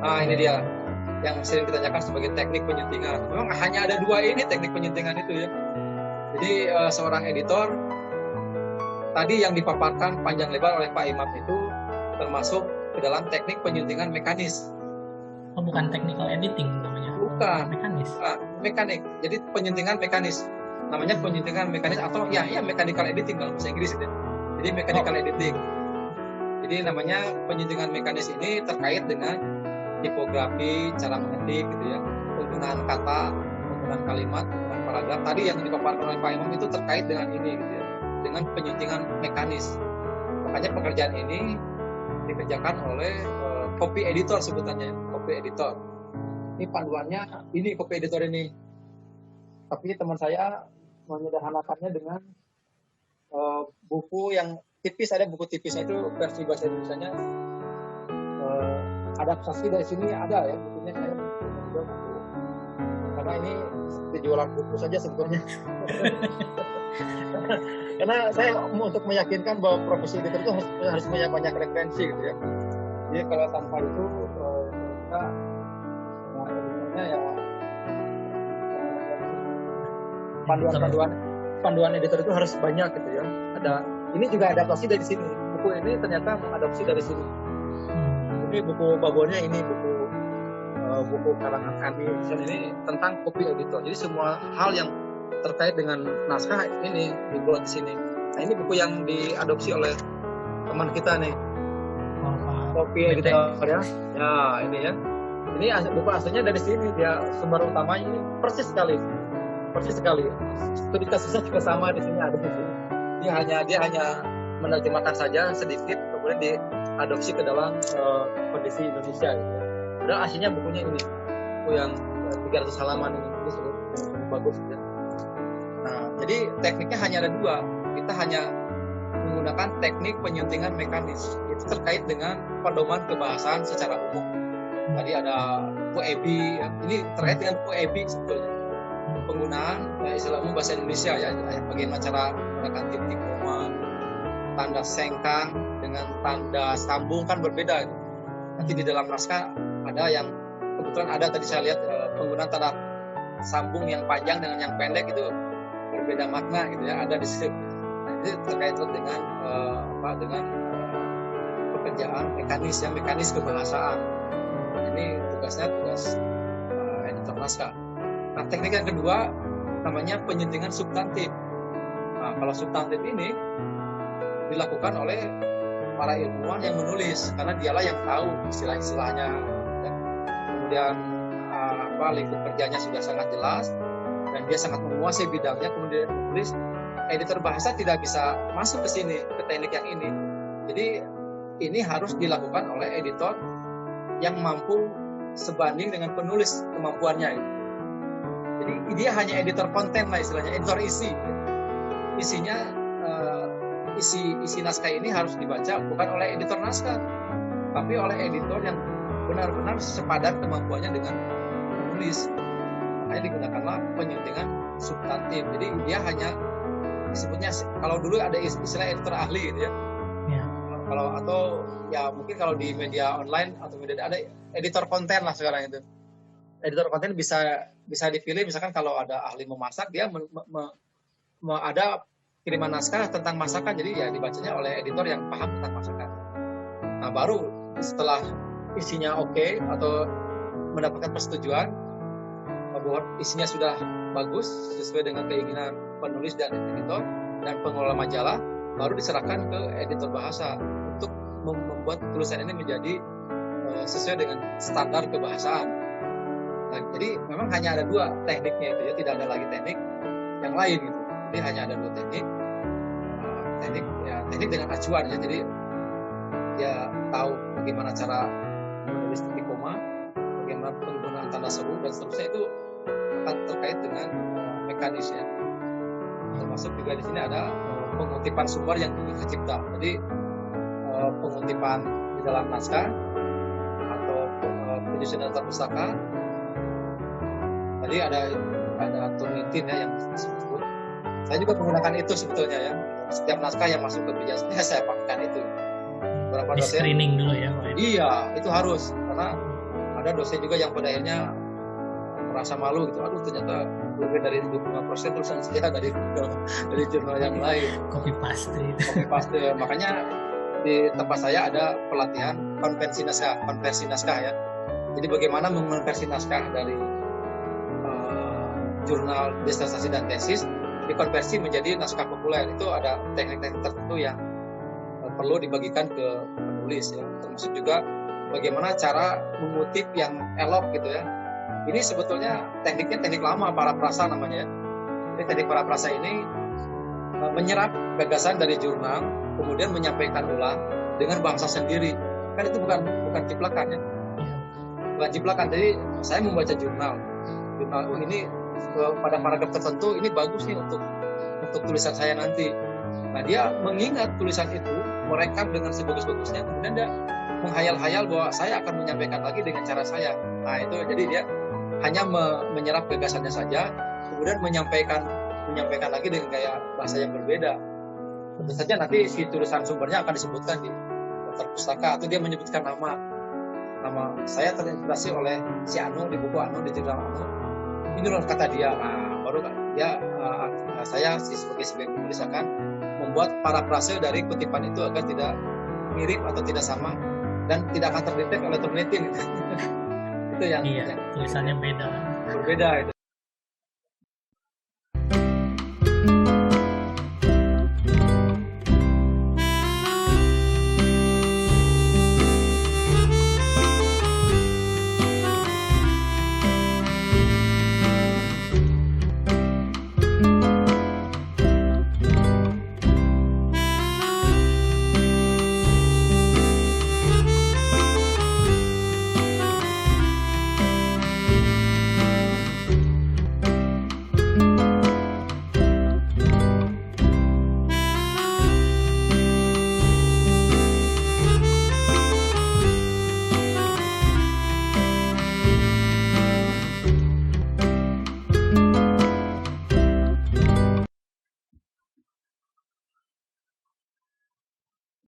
Nah, ini dia yang sering ditanyakan sebagai teknik penyuntingan. Memang hanya ada dua ini teknik penyuntingan itu ya. Jadi seorang editor tadi yang dipaparkan panjang lebar oleh Pak Imam itu termasuk ke dalam teknik penyuntingan mekanis. Oh, bukan technical editing namanya? Bukan. Mekanis? Mekanik. Jadi penyuntingan mekanis. Namanya penyuntingan mekanis atau ya mechanical editing kalau bahasa Inggris itu. Jadi mechanical editing. Jadi namanya penyuntingan mekanis ini terkait dengan tipografi, cara mengetik gitu ya, penggunaan kata, penggunaan kalimat, penggunaan paragraf. Tadi yang dipaparkan oleh Pak Imam itu terkait dengan ini gitu ya, dengan penyuntingan mekanis. Makanya pekerjaan ini dikerjakan oleh copy editor sebutannya, copy editor. Ini panduannya, ini copy editor ini. Tapi teman saya menyederhanakannya dengan buku yang tipis, ada buku tipis itu versi bahasa Indonesianya. Adaptasi dari sini ada ya bukunya, saya juga buku. Karena ini seperti jualan buku saja sebetulnya. Karena saya untuk meyakinkan bahwa profesi editor itu harus punya banyak referensi gitu ya. Jadi kalau tanpa itu kita editornya ya panduan editor itu harus banyak gitu ya. Ini juga adaptasi dari sini. Buku ini ternyata mengadopsi dari sini. Ini buku babonnya, ini buku karangan kami. Ini tentang copy editor. Jadi semua hal yang terkait dengan naskah ini dibuat di sini. Nah, ini buku yang diadopsi oleh teman kita nih. Copy editor ya. Ya, ini ya. Ini buku aslinya dari sini, dia sumber utamanya ini persis sekali. Studi kasusnya juga sama di sini, ada di sini. Dia hanya menerjemahkan saja sedikit, kemudian diadopsi ke dalam kondisi Indonesia gitu. Padahal aslinya bukunya ini, buku yang 300 halaman ini sangat bagus ya. Nah, jadi tekniknya hanya ada dua. Kita hanya menggunakan teknik penyuntingan mekanis. Itu terkait dengan pedoman kebahasaan secara umum. Tadi ada buku EBI, ya. Ini terkait dengan buku EBI sebetulnya. Penggunaan istilah umum bahasa Indonesia ya, bagaimana cara menggunakan titik koma, tanda sengkang dengan tanda sambung kan berbeda. Nanti di dalam naskah ada yang kebetulan ada tadi saya lihat penggunaan tanda sambung yang panjang dengan yang pendek itu berbeda makna gitu ya, ada di situ. Nah, ini terkait dengan pekerjaan mekanis kebahasaan. Ini tugas editor naskah. Nah, teknik yang kedua namanya penyuntingan substantif. Nah, kalau substantif ini dilakukan oleh para ilmuwan yang menulis, karena dialah yang tahu istilah-istilahnya. Kemudian lingkup kerjanya sudah sangat jelas dan dia sangat menguasai bidangnya. Kemudian menulis, editor bahasa tidak bisa masuk ke sini, ke teknik yang ini. Jadi ini harus dilakukan oleh editor yang mampu sebanding dengan penulis kemampuannya. Jadi dia hanya editor konten lah istilahnya, editor isi. Isinya isi naskah ini harus dibaca bukan oleh editor naskah, tapi oleh editor yang benar-benar sepadan kemampuannya dengan penulis. Makanya digunakanlah penyuntingan substantif. Jadi dia hanya disebutnya, kalau dulu ada istilah editor ahli gitu ya. Kalau atau ya mungkin kalau di media online atau media ada editor konten lah sekarang itu. Editor konten bisa dipilih, misalkan kalau ada ahli memasak, dia ada kiriman naskah tentang masakan, jadi ya dibacanya oleh editor yang paham tentang masakan. Nah, baru setelah isinya oke atau mendapatkan persetujuan bahwa isinya sudah bagus sesuai dengan keinginan penulis dan editor dan pengelola majalah, baru diserahkan ke editor bahasa untuk membuat tulisan ini menjadi sesuai dengan standar kebahasaan. Nah, jadi memang hanya ada dua tekniknya itu ya, tidak ada lagi teknik yang lain gitu. Jadi hanya ada dua teknik dengan acuan ya. Jadi dia tahu bagaimana cara menulis titik koma, bagaimana penggunaan tanda seru dan seterusnya, itu akan terkait dengan mekanisnya. Termasuk juga di sini ada pengutipan sumber yang tercipta. Jadi pengutipan di dalam naskah atau penyusunan daftar pustaka. Tadi ada Turnitin ya yang disebut. Saya juga menggunakan itu sebetulnya ya. Setiap naskah yang masuk ke biasanya saya pakaikan itu. Di screening dulu ya, Pak. Iya, itu harus, karena ada dosen juga yang pada akhirnya merasa malu gitu, aduh ternyata lebih dari 25% tulisan saya dari jurnal yang lain. Copy paste itu. Copy paste. Makanya di tempat saya ada pelatihan konversi naskah ya. Jadi bagaimana mengonversi naskah dari jurnal disertasi dan tesis dikonversi menjadi naskah populer. Itu ada teknik-teknik tertentu yang perlu dibagikan ke penulis ya. Termasuk juga bagaimana cara mengutip yang elok gitu ya. Ini sebetulnya tekniknya teknik lama paraprasa namanya ya. Jadi teknik paraprasa ini menyerap gagasan dari jurnal, kemudian menyampaikan ulang dengan bahasa sendiri. Kan itu bukan ciplakan ya. Bukan ciplakan. Jadi saya membaca jurnal ini pada paragraf tertentu ini bagus nih untuk tulisan saya nanti. Nah dia mengingat tulisan itu, merekam dengan sebagus-bagusnya, kemudian dia menghayal-hayal bahwa saya akan menyampaikan lagi dengan cara saya. Nah itu jadi dia hanya menyerap gagasannya saja, kemudian menyampaikan lagi dengan gaya bahasa yang berbeda. Tentu saja nanti si tulisan sumbernya akan disebutkan di daftar pustaka, atau dia menyebutkan nama saya terinspirasi oleh si Anu di buku Anu di jurnal Anu. Ini loh kata dia. Nah baru dia saya sebagai penulis akan membuat parafrase dari kutipan itu agar tidak mirip atau tidak sama dan tidak akan terdetek oleh peneliti. Itu yang tulisannya berbeda itu.